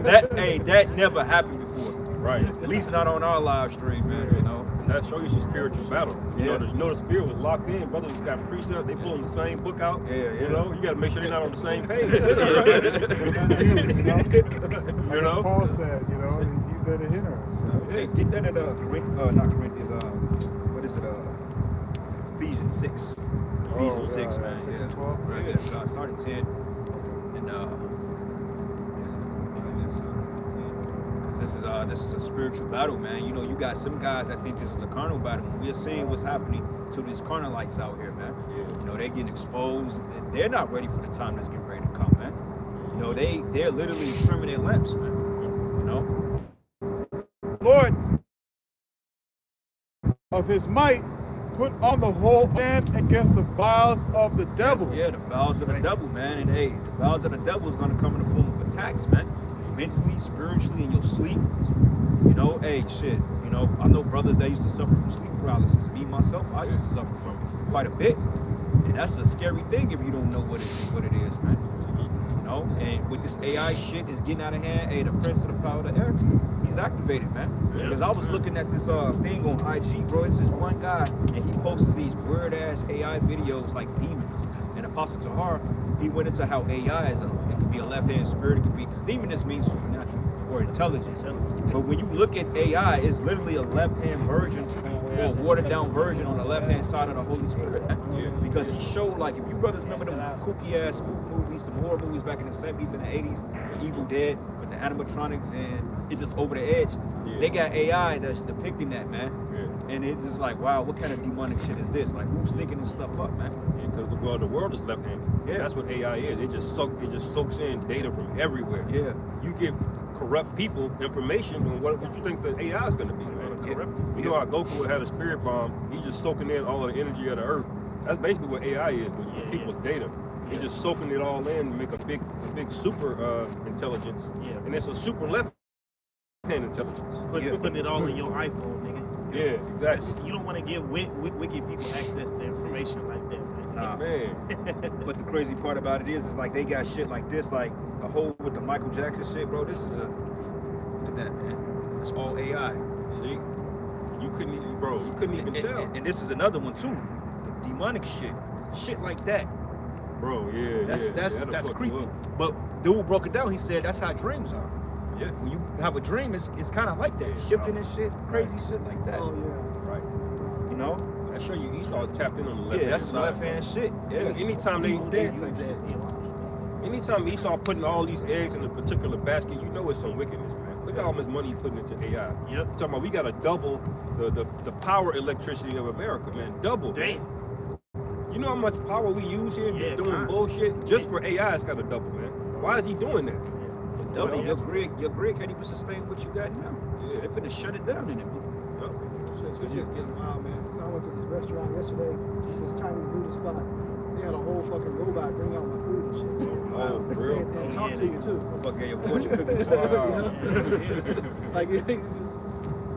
that never happened before. Right. At least not on our live stream, man. You know. That shows you some spiritual battle. You know the spirit was locked in. Brothers got precepts. They pulling the same book out. You know, you got to make sure they're not on the same page. You know. Paul said, you know, he's there to hinder us. Hey, get that at not Corinthians. What is it? Ephesians 6. Ephesians 6, man. 6 and 12. Right. Yeah. Start at 10, and this is a spiritual battle, man. You know, you got some guys that think this is a carnal battle. We're seeing what's happening to these carnalites out here, man. You know, they're getting exposed. They're not ready for the time that's getting ready to come, man. You know, they're literally trimming their lamps, man. You know, Lord of his might put on the whole hand against the vials of the devil. Yeah, the vials of the devil, man. And hey, the vials of the devil is going to come in the form of attacks, man. Mentally, spiritually, in your sleep. You know, hey, shit. You know, I know brothers that used to suffer from sleep paralysis. Me, myself, I used to suffer from quite a bit. And that's a scary thing if you don't know what it is, man. You know, and with this AI shit is getting out of hand, hey, the prince of the power of the air, he's activated, man. Because I was looking at this thing on IG, bro. It's this one guy, and he posts these weird-ass AI videos like demons. And Apostle Tahar, he went into how AI is it could be a left-hand spirit, it could be, because demoness means supernatural or intelligence. But when you look at AI, it's literally a left-hand version or a watered-down version on the left-hand side of the Holy Spirit. Because he showed, like, if you brothers remember them kooky-ass spoof movies, the horror movies back in the 70s and the 80s, the Evil Dead, with the animatronics and it just over the edge. They got AI that's depicting that, man. And it's just like, wow, what kind of demonic shit is this? Like, who's thinking this stuff up, man? Because the world is left-handed. That's what AI is. It just soaks in data from everywhere. You give corrupt people information, and what you think the AI is going to be, man? You know how Goku had a spirit bomb. He's just soaking in all of the energy of the earth. That's basically what AI is with people's data. He's just soaking it all in to make a big super intelligence. And it's a super left-hand intelligence. Putting it all in your iPhone, nigga. Yeah, exactly. You don't want to give wicked people access to information like that, man. Man. But the crazy part about it is like they got shit like this, like the whole with the Michael Jackson shit, bro. This is look at that, man. It's all AI. See, you couldn't even tell. And this is another one too, the demonic shit like that, bro. That's creepy. But dude broke it down. He said that's how dreams are. Yeah. When you have a dream, it's kind of like that, shifting and shit, crazy shit like that. Oh yeah. Right. You know. I show you Esau tapped in on the left hand that's side. left hand shit. Anytime anytime Esau putting all these eggs in a particular basket, you know it's some wickedness, man. Look at how much money he's putting into AI. Talking about we got to double the power electricity of America, man. Double. Damn. You know how much power we use here doing bullshit? Just for AI, it's got to double, man. Why is he doing that? Double. Your grid can't even sustain what you got now. They're finna shut it down in a minute. It's just getting wild, man. So I went to this restaurant yesterday, this Chinese noodle spot. They had a whole fucking robot bring out my food and shit. Oh, for real? And talk to you too. Fuck your fortune cookies. Like it's just,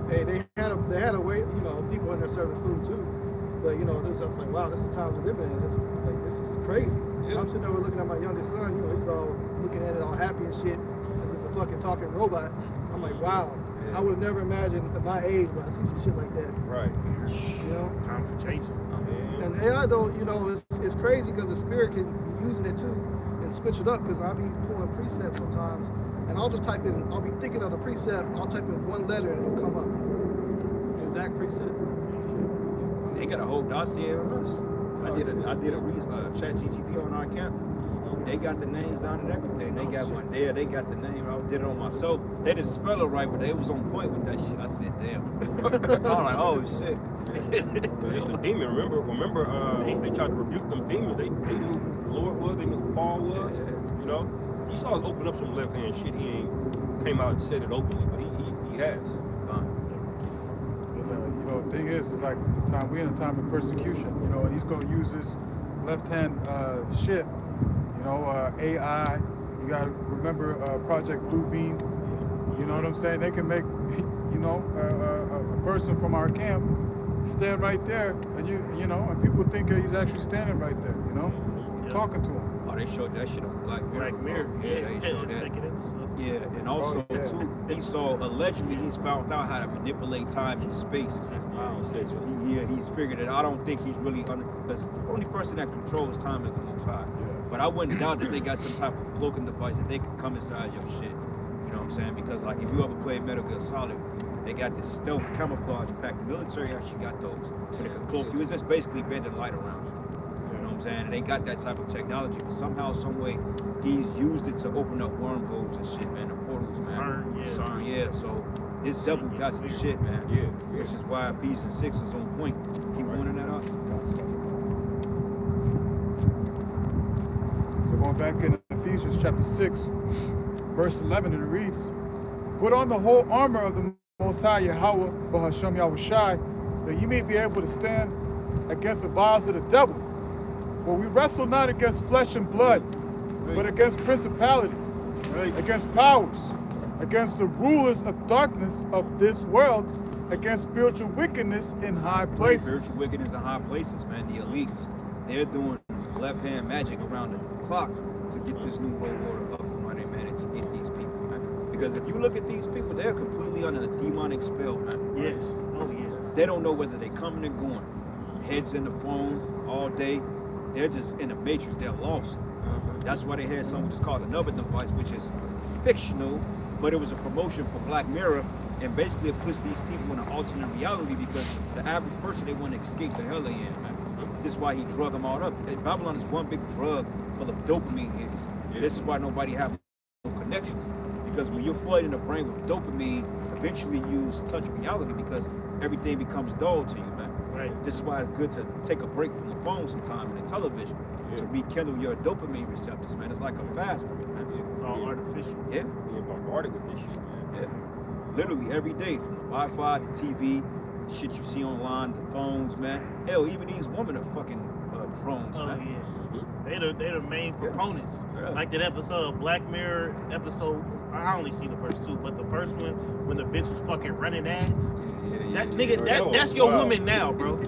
hey, they had a way, you know, people in there serving food too. But you know, I was like, wow, this is the time we're living in. This is crazy. I'm sitting there looking at my youngest son. You know, he's all looking at it all happy and shit. It's just a fucking talking robot. I'm like, wow. I would have never imagined at my age when I see some shit like that. Right. You know? Time for change. And AI though, you know, it's crazy because the spirit can be using it too and switch it up, because I'll be pulling precepts sometimes and I'll just type in, I'll be thinking of the precept, I'll type in one letter and it'll come up. Exact precept. They got a whole dossier on us. I did a chat GTP on our account. They got the names down and everything. They got one there. They got the name. I did it on myself. They didn't spell it right, but they was on point with that shit. I said, damn. I was like, oh shit. It's a demon. Remember, they tried to rebuke them demons. They knew who the Lord was. They knew who Paul was. You know, he saw us open up some left hand shit. He ain't came out and said it openly, but he has. You know, the thing is like the time we're in a time of persecution. You know, and he's going to use this left hand shit. You know, AI, you got to remember Project Bluebeam. You know what I'm saying? They can make, you know, a person from our camp stand right there, and you know, and people think that he's actually standing right there, you know, talking to him. Oh, they showed that shit on Black Mirror. Black Mirror. Yeah, they showed that. Yeah, and also too, Esau allegedly he's found out how to manipulate time and space. He's figured it. I don't think he's really because the only person that controls time is the Most High. Yeah. But I wouldn't doubt that they got some type of cloaking device that they can come inside your shit. You know what I'm saying? Because like if you ever played Metal Gear Solid, they got this stealth camouflage pack. The military actually got those. But it can cloak you. It's just basically bending light around you. You know what I'm saying? And they got that type of technology. But somehow, some way, he's used it to open up wormholes and shit, man. The portals, man. CERN, yeah. So this devil got some shit, man. Yeah. Which is why Ephesians 6 is on point. Keep pointing that out. So going back in Ephesians chapter 6, verse 11, and it reads, "Put on the whole armor of the Most High Yahweh, Bahashem Yahushai, that ye may be able to stand against the vials of the devil. For we wrestle not against flesh and blood, but against principalities, against powers, against the rulers of darkness of this world, against spiritual wickedness in high places." Spiritual wickedness in high places, man. The elites, they're doing left-hand magic around the clock to get this new world order up and running, man, and to get these people, man. Because if you look at these people, they're completely under a demonic spell, man. Yes. Oh yeah. They don't know whether they're coming or going. Heads in the phone all day. They're just in the matrix. They're lost. That's why they had something just called Another Device, which is fictional, but it was a promotion for Black Mirror, and basically it puts these people in an alternate reality because the average person, they want to escape the hell they in, man. This is why he drug them all up. Babylon is one big drug full of dopamine hits. This is why nobody have no connections. Because when you're flooding the brain with dopamine, eventually you touch reality because everything becomes dull to you, man. Right. This is why it's good to take a break from the phone sometime and the television to rekindle your dopamine receptors, man. It's like a fast for me, man. It's all artificial. Yeah. Being bombarded with this shit, man. Yeah. Literally every day, from the Wi-Fi, the TV, the shit you see online, the phones, man. Hell, even these women are fucking drones, Oh man. yeah. They the main proponents. Yeah. Like that episode of Black Mirror episode. I only see the first two, but the first one when the bitch was fucking running ads. That nigga, that's your woman now, bro.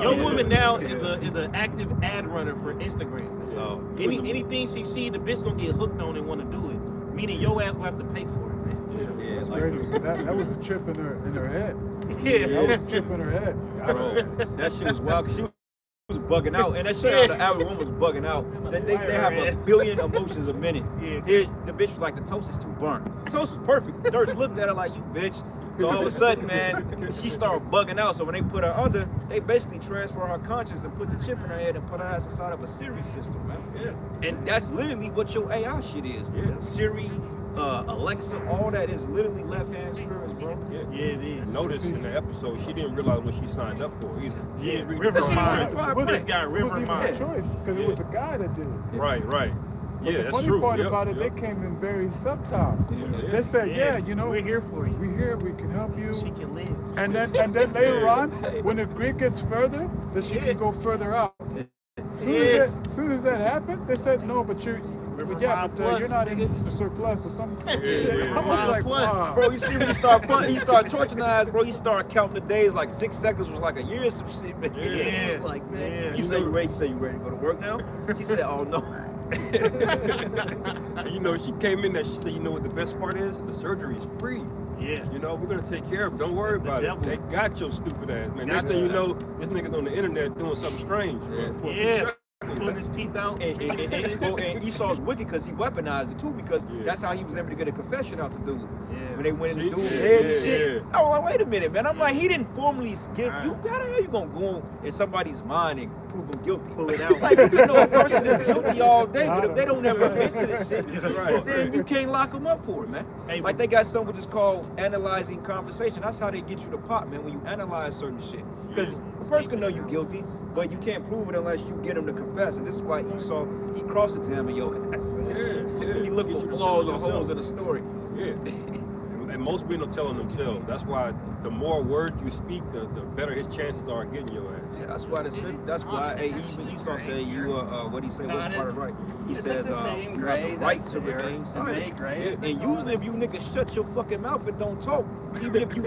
Your woman now is an active ad runner for Instagram. So anything she see, the bitch gonna get hooked on and want to do it. Meaning your ass will have to pay for it, man. yeah, That's like, crazy. That was a chip in her head. Yeah. That was a chip in her head. bro, that shit was wild. 'Cause she was bugging out, and that shit how the average woman was bugging out. They have a billion emotions a minute. Yeah. Here's the bitch was like, the toast is too burnt. The toast was perfect. Dirks looked at her like, you bitch. So all of a sudden, man, she started bugging out. So when they put her under, they basically transfer her conscience and put the chip in her head and put her ass inside of a Siri system, man. Yeah. And that's literally what your AI shit is. Yeah. Siri, Alexa, all that is literally left-hand spirits, bro. Yeah, it is. Notice in the episode, she didn't realize what she signed up for either. She Yeah, didn't read River the Mind. Right. This guy It River wasn't even Mind. a choice because it was a guy that did it. Right. But Yeah, the that's funny true. part Yep, about it, yep. they came in very subtle. Yeah. They said, yeah, you know, we're here for you. we here, we can help you. She can live. And then later on, when the grid gets further, then she Yeah. can go further out. Yeah. Soon as that happened, they said no, but you're River yeah, Mind but Plus, you're not in nigga. the surplus or some shit. yeah. I was Mind like, Plus. wow. Bro, you see when you start torturing her ass, bro, you start counting the days like 6 seconds was like a year or some shit, man. Yeah. Like, man, Yeah. you say you ready? You say you ready to go to work now? She said, oh no. And you know, she came in there, she said, you know what the best part is? The surgery is free. Yeah. You know, we're gonna take care of it. Don't worry That's the about devil. it. They got your stupid ass, man. Got Next thing you you. know, this nigga's on the internet doing something strange. Yeah. For a few Yeah. seconds. Pulling his teeth out. And Esau's wicked because he weaponized it too because Yeah. that's how he was able to get a confession out the dude. Yeah. When they went in See? the dude's Yeah, head and yeah, shit. yeah. Oh, well, wait a minute, man. I'm like, he didn't formally give Right. you. How the hell you gonna go in somebody's mind and prove him guilty? Pull it out. Like, you know, a person is guilty all day, but if they don't ever admit to this shit, Right. then you can't lock them up for it, man. Hey, Like they got something just called analyzing conversation. That's how they get you to pot, man. When you analyze certain shit, because the person can know you guilty, but you can't prove it unless you get them to confess. And this is why Esau he cross-examined your ass, man. Yeah. He looked Get for you to flaws or yourself. holes in the story. Yeah. And most men are telling themselves. That's why the more words you speak, the better his chances are of getting your ass. Yeah, that's why that's why even Esau said you what he say what's part of right. He says the same you gray, have the right that's to there. remain silent. Gray. And usually if you niggas shut your fucking mouth and don't talk, even if you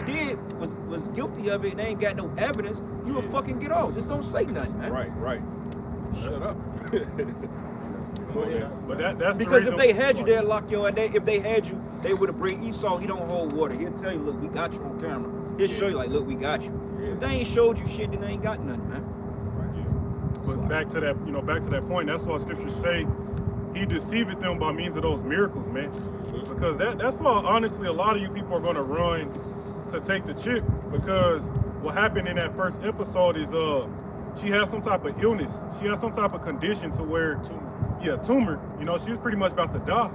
was guilty of it and they ain't got no evidence, you will fucking get off. Just don't say nothing, man. Right. Shut up. Come on, man. But that's Because the if reason they had you, they'd lock your ass. If they had you, they would have bring Esau. He don't hold water. He'll tell you, look, we got you on camera. He'll show you like, look, we got you. If they ain't showed you shit, then they ain't got nothing, man. But back to that point, that's why scriptures say he deceived them by means of those miracles, man. Because that's why honestly a lot of you people are gonna run to take the chip, because what happened in that first episode is she had some type of illness. She had some type of condition to where tumor. You know, she was pretty much about to die.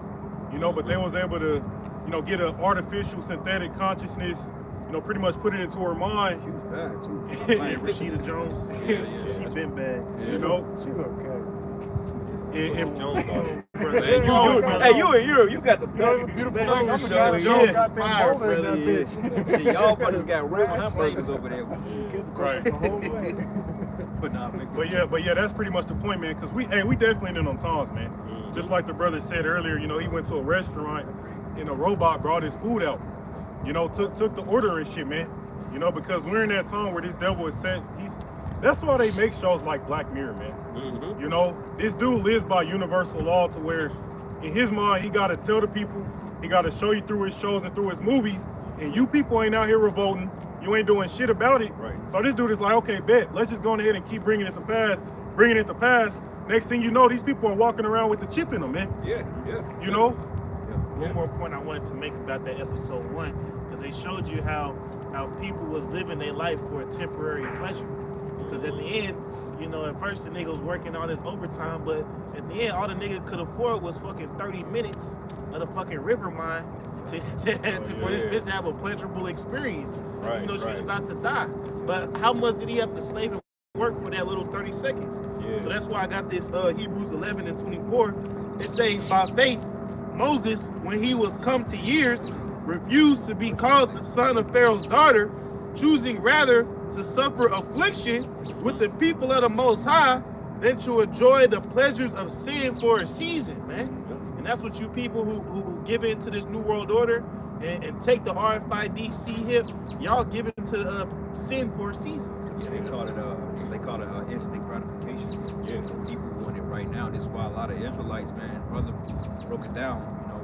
You know, but they was able to, you know, get an artificial synthetic consciousness, you know, pretty much put it into her mind. She was bad too. Like Rashida Jones, she been bad. You know, She's okay. and Jones, You got the best Beautiful best thing. I'm show. glad Yeah. Jones got that Fire, bowl in that brother. bitch. Shit, y'all brothers got real hamburgers over there. right. The whole way. But nah, big But yeah, that's pretty much the point, man. Because we definitely in them times, man. Just like the brother said earlier, you know, he went to a restaurant and a robot brought his food out. You know, took the order and shit, man. You know, because we're in that time where this devil is set. That's why they make shows like Black Mirror, man. Mm-hmm. You know, this dude lives by universal law to where, in his mind, he got to tell the people, he got to show you through his shows and through his movies, and you people ain't out here revolting. You ain't doing shit about it. Right. So this dude is like, okay, bet. Let's just go ahead and keep bringing it to pass. Next thing you know, these people are walking around with the chip in them, man. Yeah. You know? One more point I wanted to make about that episode 1, because they showed you how people was living their life for a temporary pleasure. Because at the end, you know, at first the nigga was working all this overtime, but at the end, all the nigga could afford was fucking 30 minutes of the fucking river mine for this bitch to have a pleasurable experience. Right, You know, she was right. about to die. But how much did he have to slave and work for that little 30 seconds? Yeah. So that's why I got this Hebrews 11 and 24. It say, by faith, Moses, when he was come to years, refused to be called the son of Pharaoh's daughter, choosing rather to suffer affliction with the people of the Most High than to enjoy the pleasures of sin for a season, man. And that's what you people who give in to this New World Order and take the RFID hip, y'all give in to sin for a season. Yeah, they call it instant gratification. Yeah. People want it right now. That's why a lot of Israelites, man, brother broke it down, you know,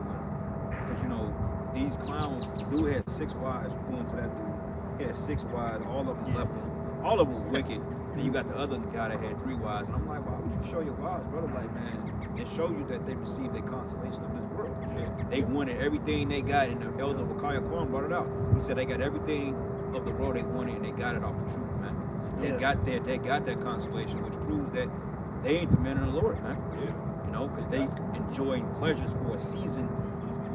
because you know these clowns, the dude had 6 wives. Going to that dude, he had 6 wives. All of them left him. All of them were wicked. And you got the other guy that had 3 wives. And I'm like, why would you show your wives, brother? Like, man, it show you that they received their consolation of this world. Yeah. They wanted everything they got, and the elder Wakaya Korn brought it out. He said they got everything of the world they wanted, and they got it off the truth, man. They got that consolation, which proves that they ain't the men of the Lord, man. Yeah. You know, because they enjoying pleasures for a season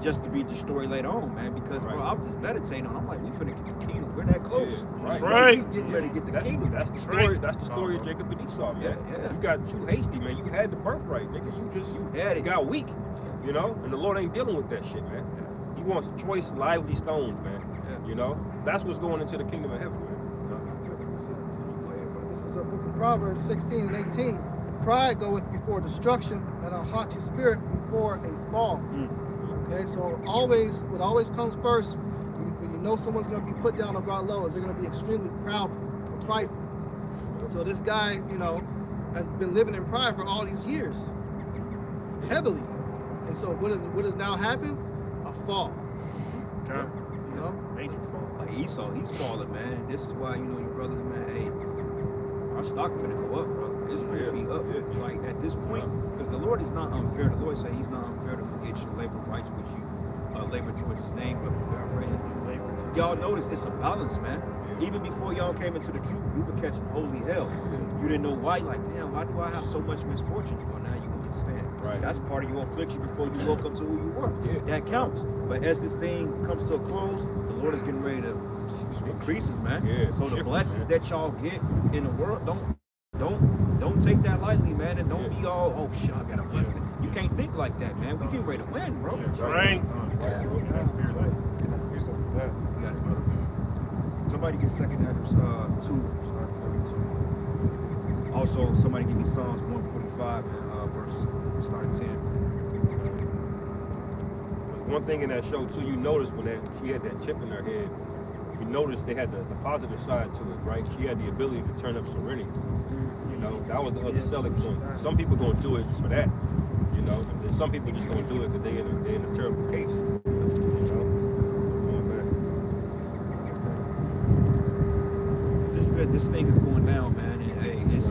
just to be destroyed later on, man. Because bro, I was just meditating on. I'm like, we finna get the kingdom. We're that close. Yeah, That's right. We getting ready to get the kingdom. That's the story. Right. That's the story of Jacob and Esau, man. Yeah. You got too hasty, man. You had the birthright, nigga. You had it. got weak, you know. And the Lord ain't dealing with that shit, man. He wants choice, lively stones, man. Yeah. You know, that's what's going into the kingdom of heaven, man. This is a book of Proverbs 16 and 18. Pride goeth before destruction, and a haughty spirit before a fall. Okay, so what always comes first when you know someone's going to be put down or brought low is they're going to be extremely proudful or prideful. So this guy, you know, has been living in pride for all these years, heavily. And so what has now happened? A fall. Okay. You know, Major fall. Like Esau, he's falling, man. This is why, you know, your brothers, man, hey, our stock finna go up, bro. It's finna be up. Yeah. Like at this point, because the Lord is not unfair. The Lord said he's not unfair to forget your labor rights, which you labor towards his name, but y'all notice it's a balance, man. Even before y'all came into the truth, we were catching holy hell. You didn't know why. Like, damn, why do I have so much misfortune? Well, now you understand. Right. That's part of your affliction before you woke up to who you were. Yeah. That counts. But as this thing comes to a close, the Lord is getting ready to increases, man. Yeah, so the shift, blessings man. that y'all get in the world, don't take that lightly, man, and don't be all, oh shit, I got a blessing. You can't think like that, man. We getting ready to win, bro. Right. You got it, brother. Somebody get 2 Ezra 2, start 32. Also, somebody give me Psalms 145 and verses start 10. One thing in that show too, you noticed when she had that chip in her head, you noticed they had the positive side to it, right? She had the ability to turn up serenity. You know, that was the other selling point. Some people gonna do it just for that, you know, and then some people just gonna do it because they in a terrible case. You this thing is going down, man. And hey, it's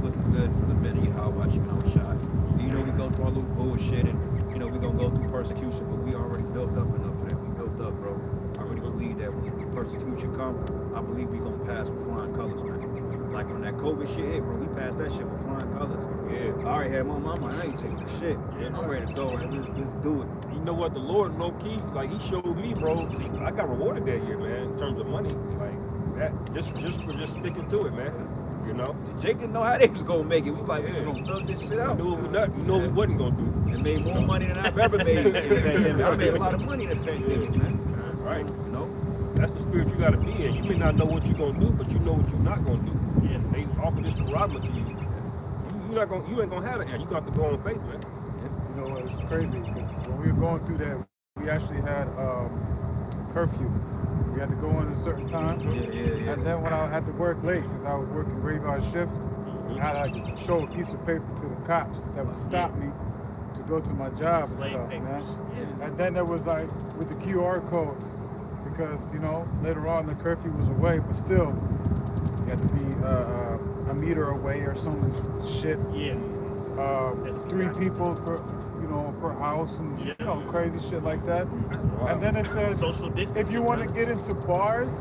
looking good for the men of Yahweh, you know, shot. You know, we go through our little bullshit, and you know, we're gonna go through persecution, but we already built up enough for that. We built up, bro. I already believe that when persecution come, I believe we gonna pass with flying colors, man. Like when that COVID shit hit, bro, we passed that shit with flying colors. Yeah. I already had my mama, I ain't taking shit. Yeah, I'm ready to go, man. Let's do it. You know what? The Lord, low key, like he showed me, bro. I got rewarded that year, man, in terms of money. Like that, just for just sticking to it, man. You know. Jake didn't know how they was gonna make it. We was like, we was gonna thug this shit out. You know we wasn't gonna do. And made more money than I've ever made in the pandemic. I made a lot of money in the pandemic, man. Right. You know? That's the spirit you gotta be in. You may not know what you're gonna do, but you know what you're not gonna do. Yeah. They offer this karama to you. You ain't gonna have it, and you got to go on faith, man. You know, it's crazy because when we were going through that, we actually had curfew. We had to go in a certain time. Yeah. And then when I had to work late because I was working graveyard shifts, I had to show a piece of paper to the cops that would stop me to go to my job and Slave stuff, papers. man. Yeah. And then there was like with the QR codes, because you know later on the curfew was away, but still you had to be a meter away or some shit. Yeah. 3 people per house and Yeah. you know crazy shit like that. Wow. And then it says Social distance. if you want to get into bars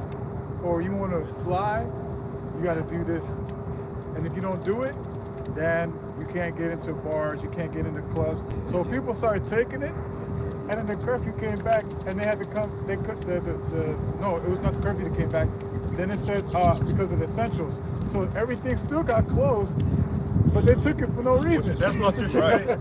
or you want to fly, you got to do this. And if you don't do it, then you can't get into bars, you can't get into clubs. So people started taking it, and then the curfew came back, and they had to come. They could no, it was not the curfew that came back. Then it said because of the essentials. So everything still got closed, but they took it for no reason. That's what scripture say.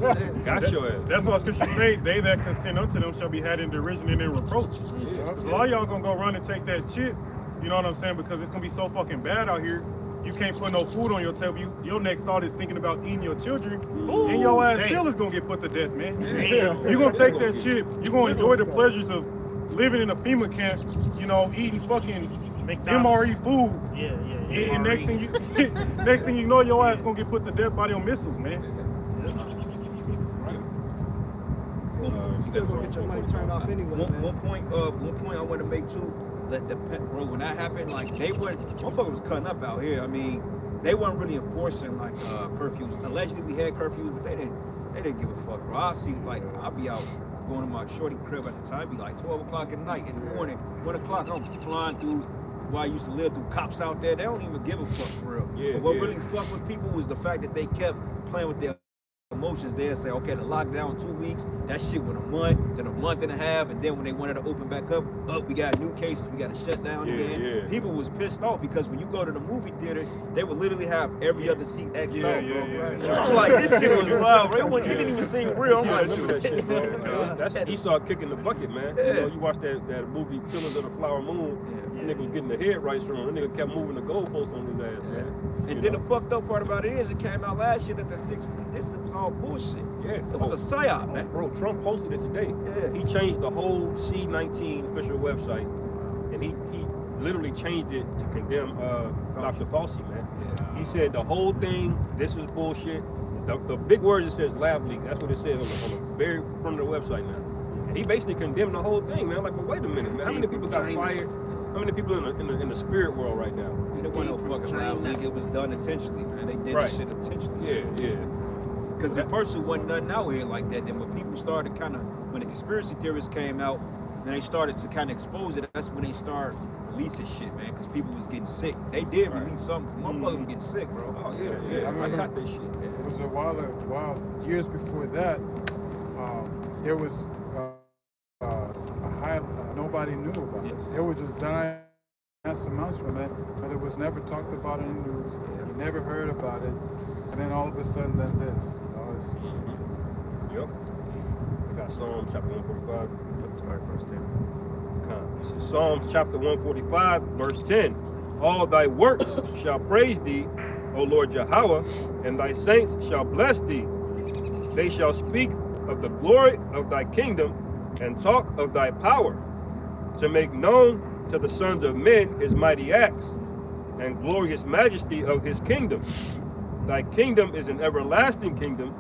Got your ass. That's what scripture say. They that consent unto them shall be had in derision and in reproach. 'Cause a lot of y'all gonna go run and take that chip. You know what I'm saying? Because it's gonna be so fucking bad out here. You can't put no food on your table. Your next thought is thinking about eating your children, and your ass Damn. still is gonna get put to death, man. Damn. You gonna take that chip. You gonna enjoy the pleasures of living in a FEMA camp. You know, eating fucking McDonald's. MRE food. Yeah. And next thing you know, your ass gonna get put to death by them missiles, man. You still gonna get your money turned off anyway, man. One point I want to make too. Bro, when that happened, like they weren't, motherfuckers was cutting up out here. I mean, they weren't really enforcing like curfews. Allegedly, we had curfews, but they didn't give a fuck, bro. I see, like, I'll be out going to my shorty crib at the time, be like 12 o'clock at night, in the morning, 1 o'clock, I'm flying through where I used to live, through cops out there. They don't even give a fuck for real. Yeah, But what yeah. really fucked with people was the fact that they kept playing with their emotions. They'll say, okay, the lockdown 2 weeks, that shit went a month, then a month and a half, and then when they wanted to open back up, we got new cases, we got to shut down again. Yeah. People was pissed off because when you go to the movie theater, they would literally have every other seat X'd out, bro. Yeah. So I'm like, this shit was wild, bro. It didn't even seem real. I'm I like, remember that shit, bro. That's he started kicking the bucket, man. Yeah. You know, you watch that movie Killers of the Flower Moon. That nigga was getting the head rights from him. That nigga kept moving the goalposts on his ass, man. And then the fucked up part about it is, it came out last year that the 6 feet distance was all bullshit. Yeah. It was a psyop, man. Bro, Trump posted it today. Yeah. He changed the whole C-19 official website, and he literally changed it to condemn Dr. Fauci, man. Yeah. He said the whole thing, this was bullshit. The big word, it says lab leak. That's what it says on the very front of the website now. And he basically condemned the whole thing, man. I'm like, well, wait a minute, man. How many people got fired? How many people in the spirit world right now? We don't want no fucking loud league. It was done intentionally, man. They did this shit intentionally. Yeah. Because at first it wasn't nothing out here like that. Then when people started when the conspiracy theorists came out, and they started to kind of expose it, that's when they started releasing shit, man. Because people was getting sick. They did release something. Motherfuckers was getting sick, bro. Oh yeah. I got this shit. It was a while, years before that, there was nobody knew about it. They were just dying mass amounts from it, but it was never talked about in the news. You never heard about it, and then all of a sudden, then this. Yep. We got Psalms chapter 145. Yep, start verse 10. This is Psalms chapter 145, verse 10. All thy works shall praise thee, O Lord Yahweh, and thy saints shall bless thee. They shall speak of the glory of thy kingdom and talk of thy power, to make known to the sons of men his mighty acts and glorious majesty of his kingdom. Thy kingdom is an everlasting kingdom,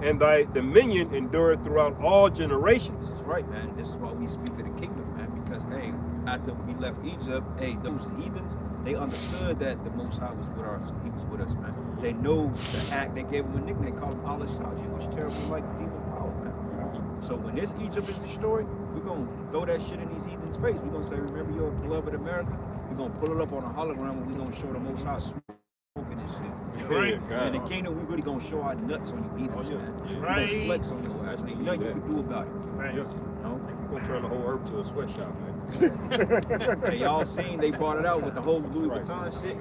and thy dominion endureth throughout all generations. That's right, man. This is why we speak of the kingdom, man. Because, hey, after we left Egypt, hey, those heathens, they understood that the Most High was with us. He was with us, man. They know the act. They gave him a nickname, called him Al-Shaji, which terrible like demon power, man. So when this Egypt is destroyed, we're gonna throw that shit in these heathens' face. We're gonna say, remember your beloved America? We're gonna pull it up on a hologram and we're gonna show the Most High smoking this shit. Right. And in the kingdom, we really gonna show our nuts on you heathens, man. Right. We gonna flex on your ass. And ain't nothing you can do about it. Right. You know? We're gonna turn the whole earth to a sweatshop, man. Hey, y'all seen they brought it out with the whole Louis Vuitton shit?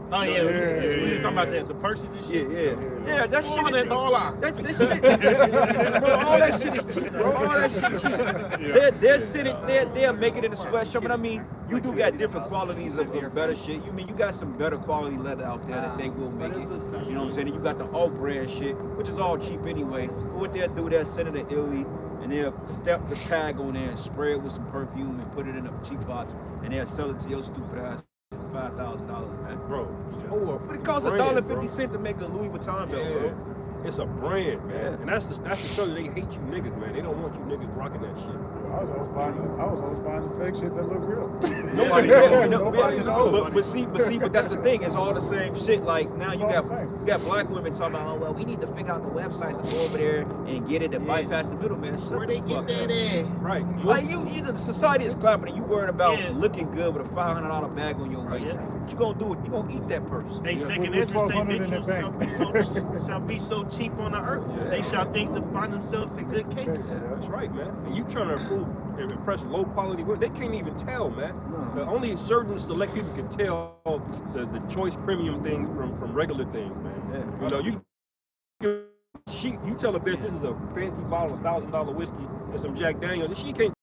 Oh yeah, we was talking about the purses and shit. Yeah, that shit is $400. that shit, bro, all that shit is cheap, bro. All that shit is cheap. They're sitting there, they're making it in a sweatshop, and I mean, you do got different qualities of better shit. You mean you got some better quality leather out there that they will make it. You know what I'm saying? And you got the all brand shit, which is all cheap anyway. But what they'll do, they'll send it to Italy, and they'll step the tag on there and spray it with some perfume and put it in a cheap box, and they'll sell it to your stupid ass for $5,000, man. Bro, It costs $1.50 to make a Louis Vuitton belt, bro. It's a brand, man. And that's to show you they hate you niggas, man. They don't want you niggas rocking that shit. I was always buying the fake shit that look real. Nobody knows. Nobody knows. But that's the thing. It's all the same shit. Like now It's you all got the same. you got black women talking about, oh well, we need to figure out the websites and go over there and get it to bypass the middleman. Shut Where the they get fuck that up. at? Right. Like the society is clapping and you worried about Yeah. looking good with a $500 bag on your waist. Yeah. What you gonna do? You gonna eat that purse? They second with interest say 1200 in bitch the shall be so cheap on the earth. They shall think to find themselves in good case. That's right, man. And you trying to improve and impress low quality work. They can't even tell, man. Only certain select people can tell the choice premium things from regular things, man. You know, you tell a bitch this is a fancy bottle of $1,000 whiskey and some Jack Daniels, she can't.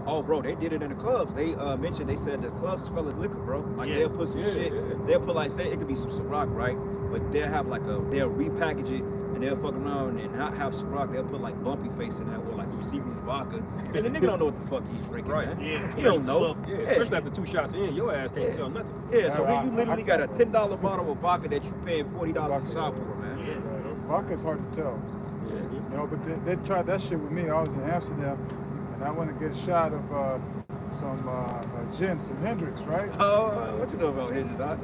Oh, bro, they did it in the clubs. They mentioned, they said the clubs smell like liquor, bro. Like they'll put some shit. They'll put like, say it could be some Ciroc, right? But they'll have like they'll repackage it and they'll fuck around and not have Ciroc. They'll put like bumpy face in that or like some seafood vodka. And the nigga don't know what the fuck he's drinking, man. Yeah. He don't know. Yeah, especially after 2 shots in, your ass can't tell nothing. Yeah, so when you literally got a $10 bottle of vodka that you paying $40 a shot for, man. Yeah. Vodka's hard to tell. You know, but they tried that shit with me. I was in Amsterdam, and I went to get a shot of some gin, some Hendrix, right? Oh, what you know about Hendrix, huh?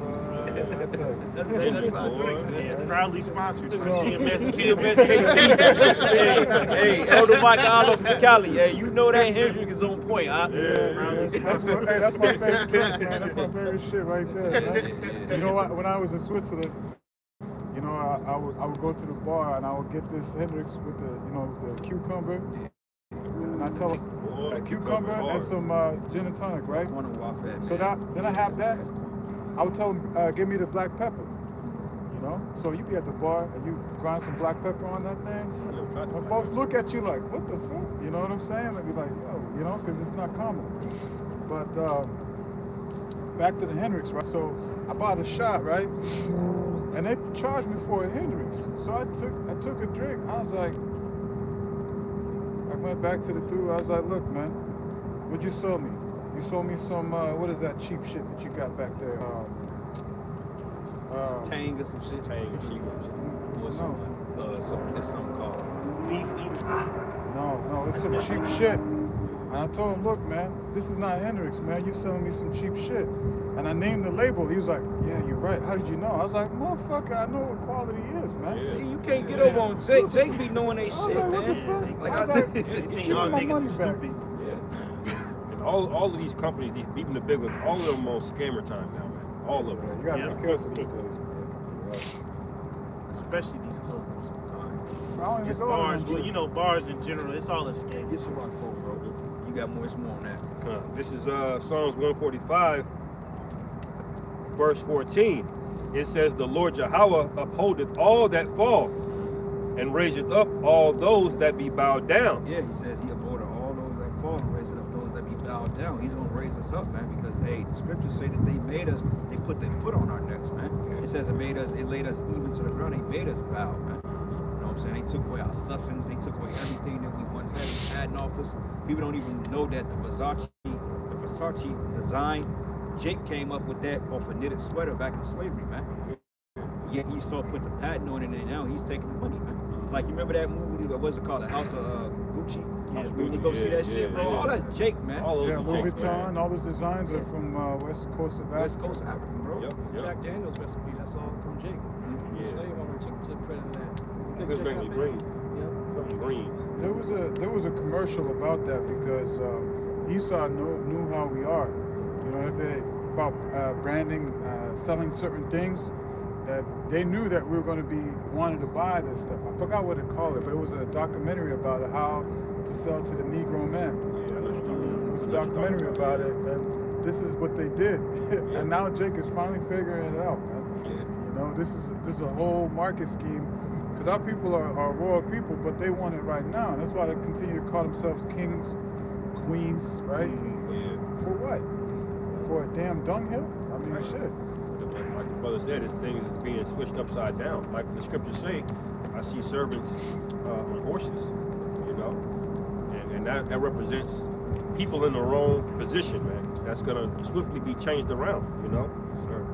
That's not great. Yeah, proudly sponsored by So- GMS Hey, Elder Mike Olive from Cali. Hey, you know that Hendrix is on point, huh? That's my favorite drink, man. That's my favorite shit right there, man. You know what? When I was in Switzerland, you know, I would go to the bar and I would get this Hendrix with the cucumber. And I tell them, a cucumber and some gin and tonic, right? So then I have that. I would tell them, give me the black pepper. You know? So you be at the bar and you grind some black pepper on that thing. And folks look at you like, what the fuck? You know what I'm saying? They'd be like, yo, you know, because it's not common. But back to the Hendrix, right? So I bought a shot, right? And they charged me for a Hendrix. So I took a drink. I was like, I went back to the dude. I was like, look, man, what'd you sell me? You sold me some, what is that cheap shit that you got back there? Some Tang or some shit. Tang or shit. Or some, it's something called beef eater. No, it's some cheap shit. And I told him, look, man, this is not Hendrix, man. You selling me some cheap shit. And I named the label. He was like, yeah, you're right. How did you know? I was like, motherfucker, I know what quality is, man. See, you can't get over on Jake. Jake be knowing they I was shit, like, what the man. fuck? Like, I was like, Think give y'all me my niggas money is back. stupid. And all of these companies, these even the big ones, all of them on scammer time now, man. All of them. You gotta be careful these days. Especially these clubs. I don't even Just go to bars, them. well, you know, bars in general, it's all a scam. Get your rock phone, bro. You got more, it's more on that. This is Psalms 145, verse 14. It says, the Lord Yahweh upholdeth all that fall, and raiseth up all those that be bowed down. Yeah, he says he upholded all those that fall and raising up those that be bowed down. He's gonna raise us up, man, because hey, the scriptures say that they made us, they put their foot on our necks, man. It says it laid us even to the ground, they made us bow, man. You know what I'm saying? They took away our substance, they took away everything that we once had in patent office. People don't even know that the Versace design, Jake came up with that off a knitted sweater back in slavery, man. Yet Esau put the patent on it, and now he's taking the money, man. Like, you remember that movie? What's it called? The House of Gucci. House of We Gucci, go see that yeah, shit, bro. yeah. All that's Jake, man. All those Yeah, are Louis Jakes, man. Vuitton, all those designs are from West Coast of Africa. West Coast African, bro. Yep, yep. Jack Daniels recipe, that's all from Jake. The Yeah. slave owner took credit of that. You His Jake name got is paid? Green. Yep. Something green. There was a commercial about that because Esau knew how we are. You know, if it about branding, selling certain things, that they knew that we were going to be wanting to buy this stuff. I forgot what it called it, but it was a documentary about it, how to sell to the Negro man. Yeah, I know what you're talking about. It was a I know what you're documentary talking about it, and this is what they did. And now Jake is finally figuring it out, man. Yeah. You know, this is a whole market scheme. Because our people are royal people, but they want it right now. That's why they continue to call themselves kings, queens, right? Yeah. For what? For a damn dunghill? I mean, shit. Like the brother said, this thing is being switched upside down. Like the scriptures say, I see servants on horses, you know, and that represents people in the wrong position, man. That's gonna swiftly be changed around, you know. Sir.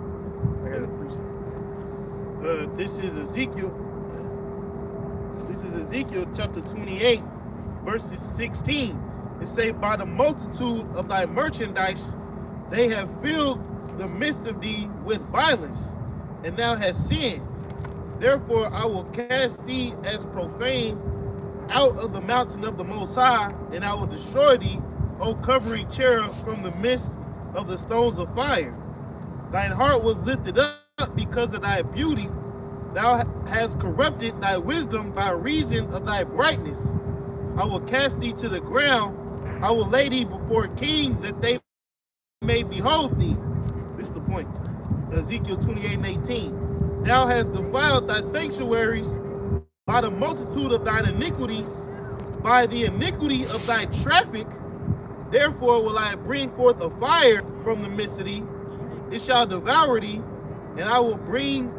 I gotta appreciate This is Ezekiel. This is Ezekiel chapter 28, verses 16. It say, by the multitude of thy merchandise, they have filled the midst of thee with violence, and thou hast sinned. Therefore I will cast thee as profane out of the mountain of the Most High, and I will destroy thee, O covering cherub, from the midst of the stones of fire. Thine heart was lifted up because of thy beauty. Thou hast corrupted thy wisdom by reason of thy brightness. I will cast thee to the ground. I will lay thee before kings, that they may behold thee. This is the point. Ezekiel 28:18. Thou hast defiled thy sanctuaries by the multitude of thine iniquities, by the iniquity of thy traffic. Therefore will I bring forth a fire from the midst of thee. It shall devour thee, and I will bring